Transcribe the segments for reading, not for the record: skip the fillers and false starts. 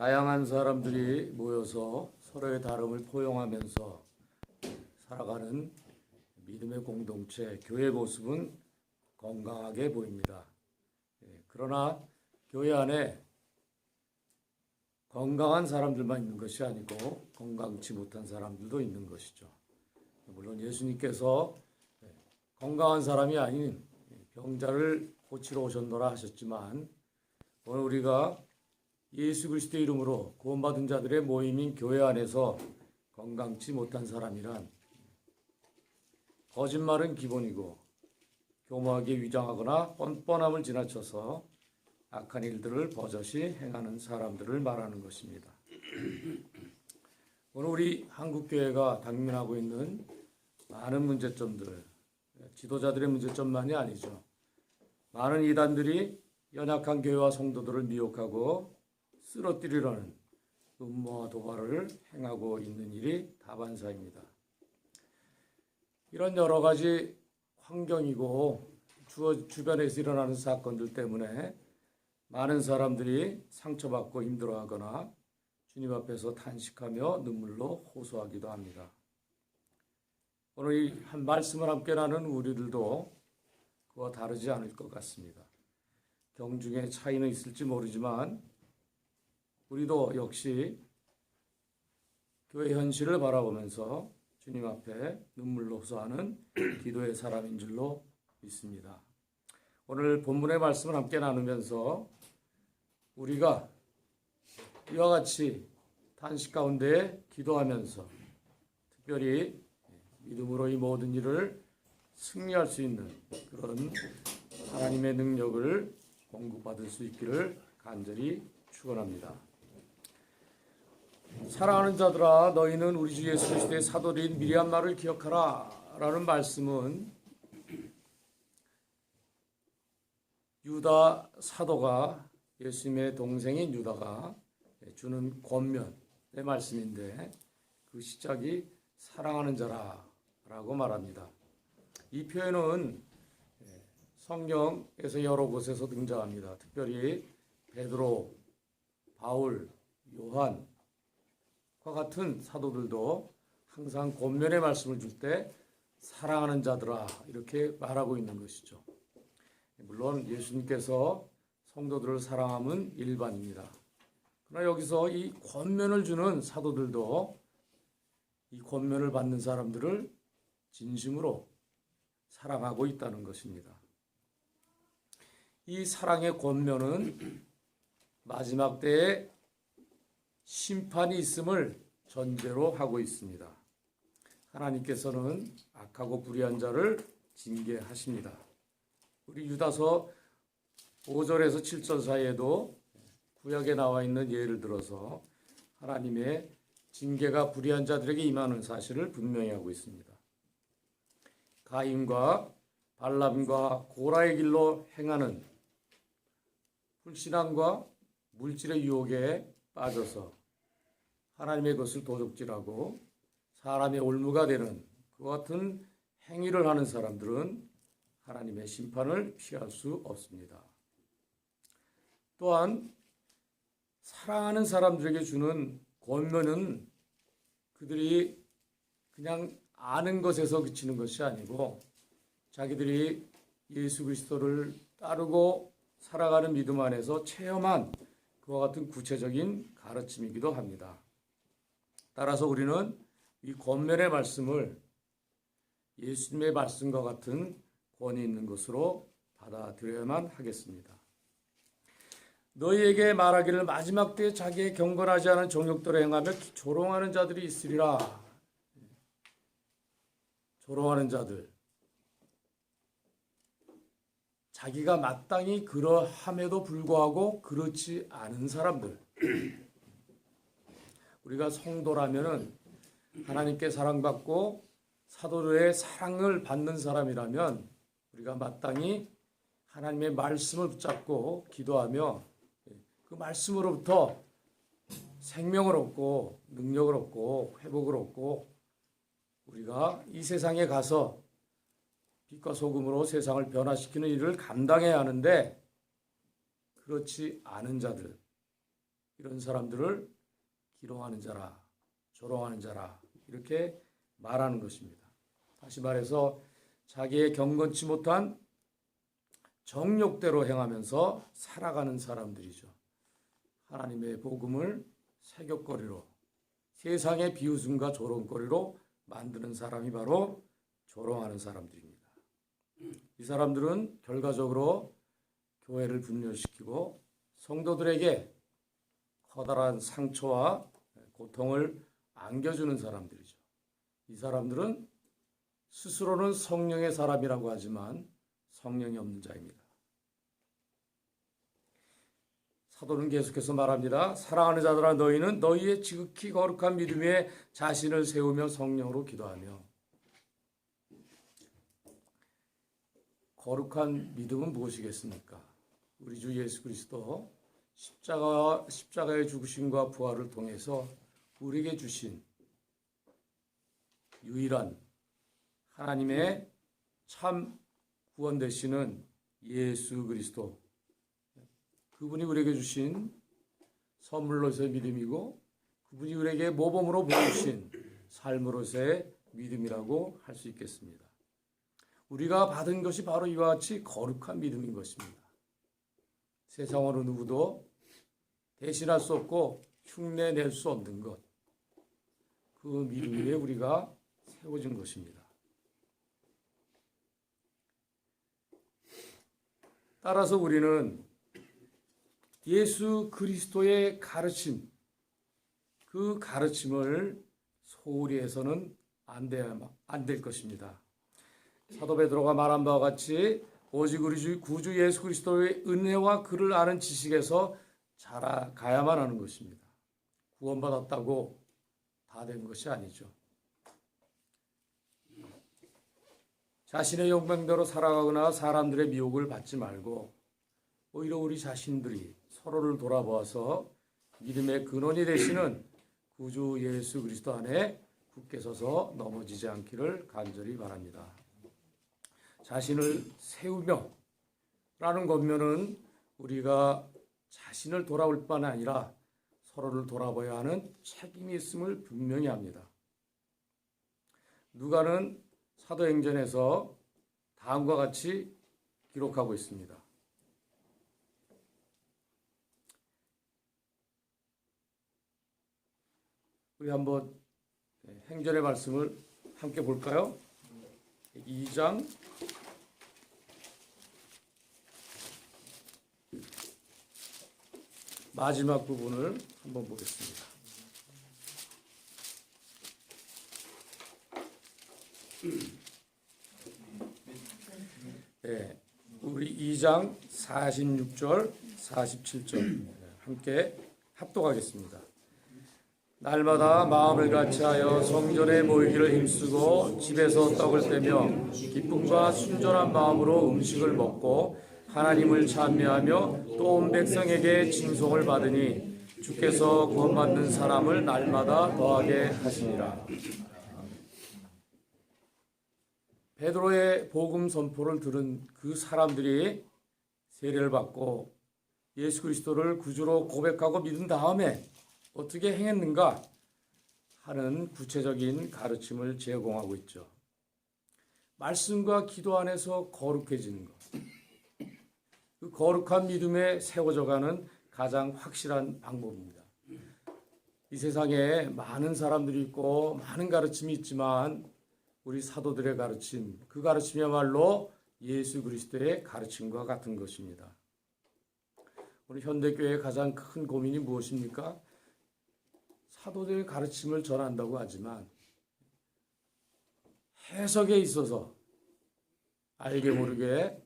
다양한 사람들이 모여서 서로의 다름을 포용하면서 살아가는 믿음의 공동체, 교회 모습은 건강하게 보입니다. 그러나 교회 안에 건강한 사람들만 있는 것이 아니고 건강치 못한 사람들도 있는 것이죠. 물론 예수님께서 건강한 사람이 아닌 병자를 고치러 오셨노라 하셨지만 오늘 우리가 예수 그리스도의 이름으로 구원받은 자들의 모임인 교회 안에서 건강치 못한 사람이란 거짓말은 기본이고 교모하게 위장하거나 뻔뻔함을 지나쳐서 악한 일들을 버젓이 행하는 사람들을 말하는 것입니다. 오늘 우리 한국교회가 당면하고 있는 많은 문제점들, 지도자들의 문제점만이 아니죠. 많은 이단들이 연약한 교회와 성도들을 미혹하고 쓰러뜨리려는 음모와 도발을 행하고 있는 일이 다반사입니다. 이런 여러 가지 환경이고 주변에서 일어나는 사건들 때문에 많은 사람들이 상처받고 힘들어하거나 주님 앞에서 탄식하며 눈물로 호소하기도 합니다. 오늘 이 한 말씀을 함께 나눈 우리들도 그와 다르지 않을 것 같습니다. 경중의 차이는 있을지 모르지만 우리도 역시 교회 현실을 바라보면서 주님 앞에 눈물로 호소하는 기도의 사람인 줄로 믿습니다. 오늘 본문의 말씀을 함께 나누면서 우리가 이와 같이 탄식 가운데 기도하면서 특별히 믿음으로 이 모든 일을 승리할 수 있는 그런 하나님의 능력을 공급받을 수 있기를 간절히 축원합니다. 사랑하는 자들아, 너희는 우리 주 예수 그리스도의 사도인 미리암 말을 기억하라 라는 말씀은 유다 사도가 예수님의 동생인 유다가 주는 권면의 말씀인데 그 시작이 사랑하는 자라라고 말합니다. 이 표현은 성경에서 여러 곳에서 등장합니다. 특별히 베드로, 바울, 요한과 같은 사도들도 항상 권면의 말씀을 줄 때 사랑하는 자들아 이렇게 말하고 있는 것이죠. 물론 예수님께서 성도들을 사랑함은 일반입니다. 그러나 여기서 이 권면을 주는 사도들도 이 권면을 받는 사람들을 진심으로 사랑하고 있다는 것입니다. 이 사랑의 권면은 마지막 때에 심판이 있음을 전제로 하고 있습니다. 하나님께서는 악하고 불의한 자를 징계하십니다. 우리 유다서 5절에서 7절 사이에도 구약에 나와 있는 예를 들어서 하나님의 징계가 불의한 자들에게 임하는 사실을 분명히 하고 있습니다. 가인과 발람과 고라의 길로 행하는 불신앙과 물질의 유혹에 빠져서 하나님의 것을 도둑질하고 사람의 올무가 되는 그와 같은 행위를 하는 사람들은 하나님의 심판을 피할 수 없습니다. 또한 사랑하는 사람들에게 주는 권면은 그들이 그냥 아는 것에서 그치는 것이 아니고 자기들이 예수 그리스도를 따르고 살아가는 믿음 안에서 체험한 그와 같은 구체적인 가르침이기도 합니다. 따라서 우리는 이 권면의 말씀을 예수님의 말씀과 같은 권위 있는 것으로 받아들여야만 하겠습니다. 너희에게 말하기를 마지막 때에 자기의 경건하지 않은 정욕대로 행하며 조롱하는 자들이 있으리라. 조롱하는 자들. 자기가 마땅히 그러함에도 불구하고 그렇지 않은 사람들. 우리가 성도라면은 하나님께 사랑받고 사도들의 사랑을 받는 사람이라면 우리가 마땅히 하나님의 말씀을 붙잡고 기도하며 그 말씀으로부터 생명을 얻고 능력을 얻고 회복을 얻고 우리가 이 세상에 가서 빛과 소금으로 세상을 변화시키는 일을 감당해야 하는데 그렇지 않은 자들 이런 사람들을 기롱하는 자라, 조롱하는 자라 이렇게 말하는 것입니다. 다시 말해서 자기의 경건치 못한 정욕대로 행하면서 살아가는 사람들이죠. 하나님의 복음을 세격거리로, 세상의 비웃음과 조롱거리로 만드는 사람이 바로 조롱하는 사람들입니다. 이 사람들은 결과적으로 교회를 분열시키고 성도들에게 커다란 상처와 고통을 안겨주는 사람들이죠. 이 사람들은 스스로는 성령의 사람이라고 하지만 성령이 없는 자입니다. 사도는 계속해서 말합니다. 사랑하는 자들아, 너희는 너희의 지극히 거룩한 믿음 위에 자신을 세우며 성령으로 기도하며. 거룩한 믿음은 무엇이겠습니까? 우리 주 예수 그리스도 십자가의 죽으심과 부활을 통해서 우리에게 주신 유일한 하나님의 참 구원 되시는 예수 그리스도, 그분이 우리에게 주신 선물로서의 믿음이고 그분이 우리에게 모범으로 보여주신 삶으로서의 믿음이라고 할 수 있겠습니다. 우리가 받은 것이 바로 이와 같이 거룩한 믿음인 것입니다. 세상 어느 누구도 대신할 수 없고 흉내낼 수 없는 것, 그 믿음 위에 우리가 세워진 것입니다. 따라서 우리는 예수 그리스도의 가르침, 그 가르침을 소홀히 해서는 안 될 것입니다. 사도 베드로가 말한 바와 같이 오직 우리 구주 예수 그리스도의 은혜와 그를 아는 지식에서 자라가야만 하는 것입니다. 구원받았다고 다 된 것이 아니죠. 자신의 욕망대로 살아가거나 사람들의 미혹을 받지 말고 오히려 우리 자신들이 서로를 돌아보아서 믿음의 근원이 되시는 구주 예수 그리스도 안에 굳게 서서 넘어지지 않기를 간절히 바랍니다. 자신을 세우며 라는 권면은 우리가 자신을 돌아볼 뿐 아니라 서로를 돌아봐야 하는 책임이 있음을 분명히 합니다. 누가는 사도행전에서 다음과 같이 기록하고 있습니다. 우리 한번 행전의 말씀을 함께 볼까요? 2장 마지막 부분을 한번 보겠습니다. 네, 우리 2장 46절, 47절 함께 합독하겠습니다. 날마다 마음을 같이하여 성전에 모이기를 힘쓰고 집에서 떡을 떼며 기쁨과 순전한 마음으로 음식을 먹고 하나님을 찬미하며 또 온 백성에게 칭송을 받으니 주께서 구원받는 사람을 날마다 더하게 하시니라. 베드로의 복음 선포를 들은 그 사람들이 세례를 받고 예수 그리스도를 구주로 고백하고 믿은 다음에 어떻게 행했는가 하는 구체적인 가르침을 제공하고 있죠. 말씀과 기도 안에서 거룩해지는 것. 그 거룩한 믿음에 세워져가는 가장 확실한 방법입니다. 이 세상에 많은 사람들이 있고 많은 가르침이 있지만 우리 사도들의 가르침, 그 가르침이야말로 예수 그리스도의 가르침과 같은 것입니다. 우리 현대교회의 가장 큰 고민이 무엇입니까? 사도들의 가르침을 전한다고 하지만 해석에 있어서 알게 모르게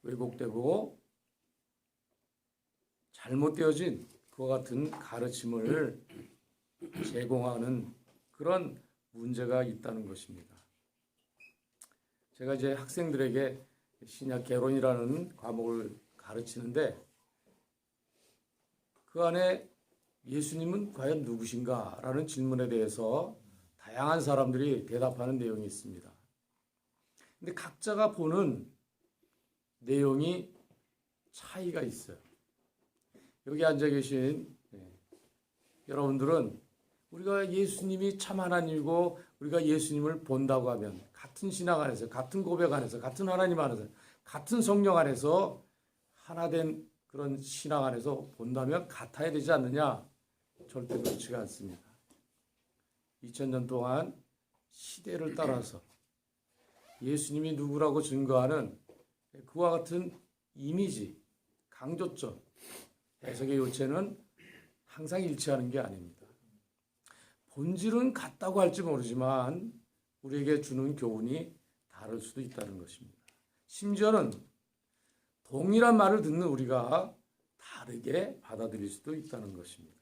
왜곡되고 잘못되어진 그와 같은 가르침을 제공하는 그런 문제가 있다는 것입니다. 제가 이제 학생들에게 신약 개론이라는 과목을 가르치는데 그 안에 예수님은 과연 누구신가? 라는 질문에 대해서 다양한 사람들이 대답하는 내용이 있습니다. 근데 각자가 보는 내용이 차이가 있어요. 여기 앉아 계신 여러분들은 우리가 예수님이 참 하나님이고 우리가 예수님을 본다고 하면 같은 신앙 안에서, 같은 고백 안에서, 같은 하나님 안에서, 같은 성령 안에서 하나된 그런 신앙 안에서 본다면 같아야 되지 않느냐? 절대 그렇지가 않습니다. 2000년 동안 시대를 따라서 예수님이 누구라고 증거하는 그와 같은 이미지, 강조점, 해석의 요체는 항상 일치하는 게 아닙니다. 본질은 같다고 할지 모르지만 우리에게 주는 교훈이 다를 수도 있다는 것입니다. 심지어는 동일한 말을 듣는 우리가 다르게 받아들일 수도 있다는 것입니다.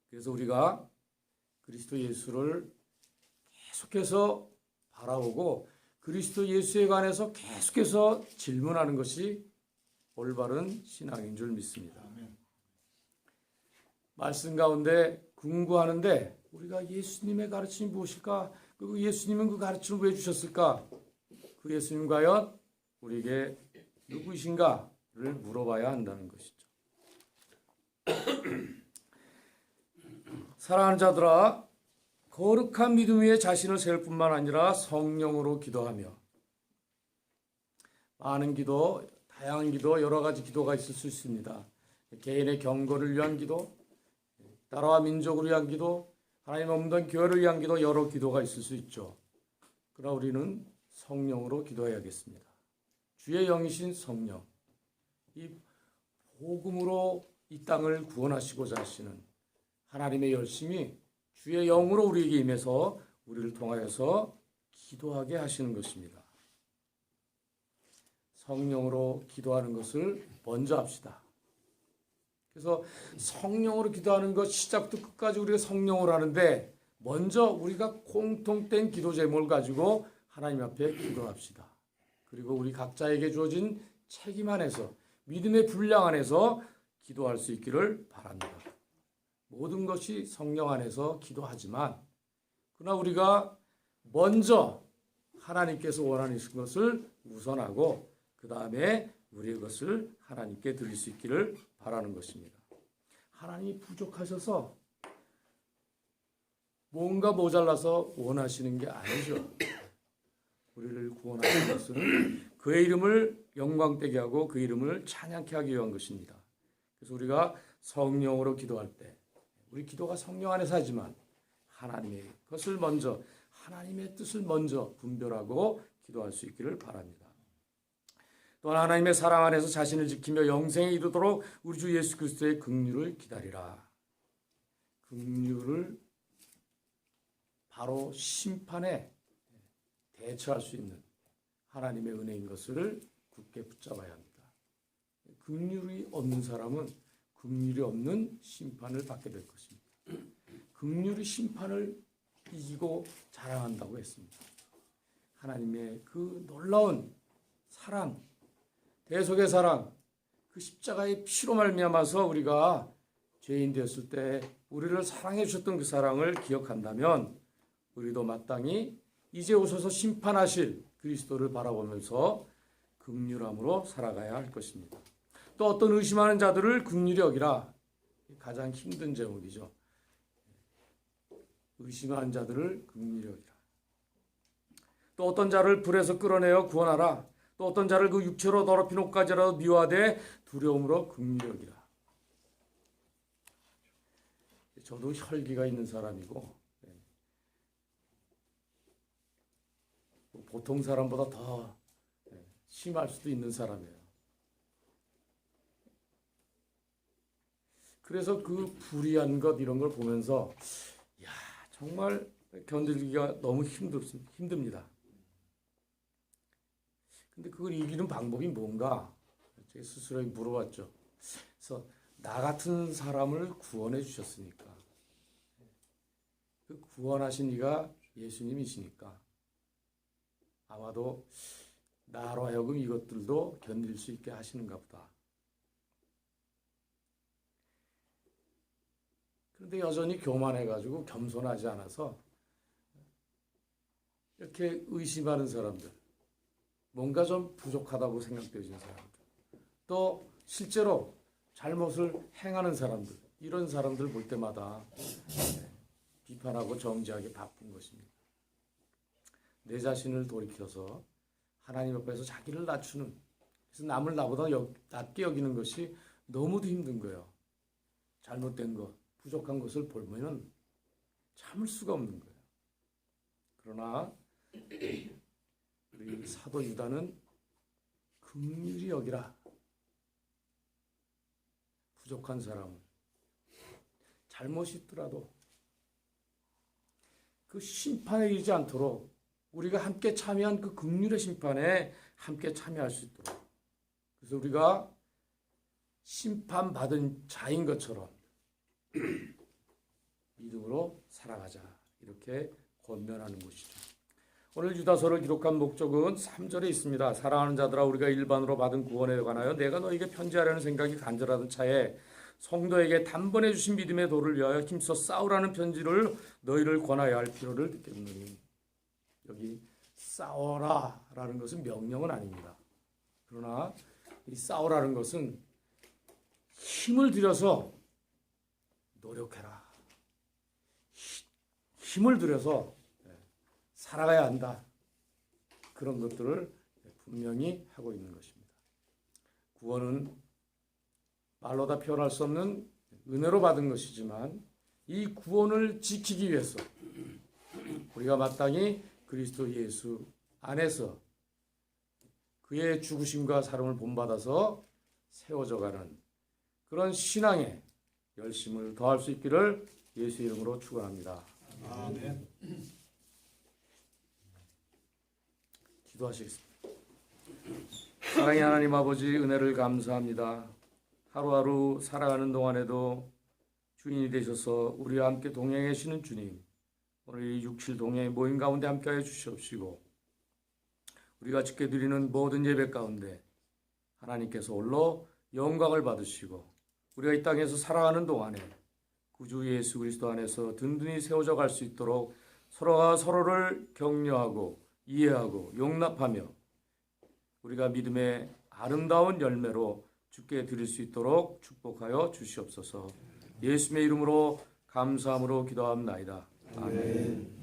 그래서 우리가 그리스도 예수를 계속해서 바라보고 그리스도 예수에 관해서 계속해서 질문하는 것이 올바른 신앙인 줄 믿습니다. 말씀 가운데 궁구하는데 우리가 예수님의 가르침이 무엇일까? 그리고 예수님은 그 가르침을 왜 주셨을까? 그 예수님 과연 우리에게 누구이신가를 물어봐야 한다는 것이죠. 사랑하는 자들아, 거룩한 믿음 위에 자신을 세울 뿐만 아니라 성령으로 기도하며 많은 기도, 다양한 기도, 여러 가지 기도가 있을 수 있습니다. 개인의 경건을 위한 기도, 나라와 민족을 위한 기도, 하나님 없는 교회를 위한 기도, 여러 기도가 있을 수 있죠. 그러나 우리는 성령으로 기도해야겠습니다. 주의 영이신 성령, 이 복음으로 이 땅을 구원하시고자 하시는 하나님의 열심이 주의 영으로 우리에게 임해서 우리를 통하여서 기도하게 하시는 것입니다. 성령으로 기도하는 것을 먼저 합시다. 그래서 성령으로 기도하는 것 시작부터 끝까지 우리가 성령으로 하는데 먼저 우리가 공통된 기도 제목을 가지고 하나님 앞에 기도합시다. 그리고 우리 각자에게 주어진 책임 안에서 믿음의 분량 안에서 기도할 수 있기를 바랍니다. 모든 것이 성령 안에서 기도하지만 그러나 우리가 먼저 하나님께서 원하는 것을 우선하고 그 다음에 우리의 것을 하나님께 드릴 수 있기를 바라는 것입니다. 하나님이 부족하셔서 뭔가 모자라서 원하시는 게 아니죠. 우리를 구원하신 것은 그의 이름을 영광되게 하고 그 이름을 찬양케 하기 위한 것입니다. 그래서 우리가 성령으로 기도할 때 우리 기도가 성령 안에서 하지만 하나님의 것을 먼저 하나님의 뜻을 먼저 분별하고 기도할 수 있기를 바랍니다. 또한 하나님의 사랑 안에서 자신을 지키며 영생에 이르도록 우리 주 예수 그리스도의 긍휼을 기다리라. 긍휼을 바로 심판에 대처할 수 있는 하나님의 은혜인 것을 굳게 붙잡아야 합니다. 긍휼이 없는 사람은 긍휼이 없는 심판을 받게 될 것입니다. 긍휼이 심판을 이기고 자랑한다고 했습니다. 하나님의 그 놀라운 사랑, 대속의 사랑, 그 십자가의 피로 말미암아서 우리가 죄인 되었을 때 우리를 사랑해 주셨던 그 사랑을 기억한다면 우리도 마땅히 이제 오셔서 심판하실 그리스도를 바라보면서 긍휼함으로 살아가야 할 것입니다. 또 어떤 의심하는 자들을 긍휼히 여기라. 가장 힘든 제목이죠. 의심하는 자들을 긍휼히 여기라. 또 어떤 자를 불에서 끌어내어 구원하라. 또 어떤 자를 그 육체로 더럽힌 옷까지라도 미워하되 두려움으로 긍휼히 여기라. 저도 혈기가 있는 사람이고 보통 사람보다 더 심할 수도 있는 사람이에요. 그래서 그 불의한 것 이런 걸 보면서 야 정말 견디기가 너무 힘듭니다. 근데 그걸 이기는 방법이 뭔가 제 스스로에게 물어봤죠. 그래서 나 같은 사람을 구원해 주셨으니까 그 구원하신 이가 예수님이시니까 아마도 나로 하여금 이것들도 견딜 수 있게 하시는가 보다. 그런데 여전히 교만해가지고 겸손하지 않아서 이렇게 의심하는 사람들, 뭔가 좀 부족하다고 생각되어지는 사람들, 또 실제로 잘못을 행하는 사람들, 이런 사람들 볼 때마다 비판하고 정죄하기 바쁜 것입니다. 내 자신을 돌이켜서 하나님 앞에서 자기를 낮추는, 그래서 남을 나보다 낮게 여기는 것이 너무도 힘든 거예요. 잘못된 것, 부족한 것을 보면 참을 수가 없는 거예요. 그러나 우리 사도 유다는 긍휼히 여기라. 부족한 사람은 잘못이 있더라도 그 심판에 이르지 않도록 우리가 함께 참여한 그 긍휼의 심판에 함께 참여할 수 있도록, 그래서 우리가 심판받은 자인 것처럼 믿음으로 살아가자, 이렇게 권면하는 것이죠. 오늘 유다서를 기록한 목적은 3절에 있습니다. 사랑하는 자들아, 우리가 일반으로 받은 구원에 관하여 내가 너에게 편지하려는 생각이 간절하던 차에 성도에게 단번에 주신 믿음의 도를 위하여 힘써 싸우라는 편지를 너희를 권하여 할 필요를 느꼈느니. 여기 싸워라라는 것은 명령은 아닙니다. 그러나 이 싸우라는 것은 힘을 들여서 노력해라, 힘을 들여서 살아가야 한다, 그런 것들을 분명히 하고 있는 것입니다. 구원은 말로 다 표현할 수 없는 은혜로 받은 것이지만 이 구원을 지키기 위해서 우리가 마땅히 그리스도 예수 안에서 그의 죽으심과 사랑을 본받아서 세워져가는 그런 신앙에 열심을 더할 수 있기를 예수 이름으로 축원합니다. 아멘. 기도하시겠습니다. 사랑의 하나님 아버지, 은혜를 감사합니다. 하루하루 살아가는 동안에도 주인이 되셔서 우리와 함께 동행해 주시는 주님, 오늘 이 6.7 동행 모임 가운데 함께하여 주시옵시고, 우리가 지켜 드리는 모든 예배 가운데 하나님께서 홀로 영광을 받으시고, 우리가 이 땅에서 살아가는 동안에 구주 예수 그리스도 안에서 든든히 세워져 갈 수 있도록 서로가 서로를 격려하고 이해하고 용납하며 우리가 믿음의 아름다운 열매로 주께 드릴 수 있도록 축복하여 주시옵소서. 예수님의 이름으로 감사함으로 기도합나이다. 아멘.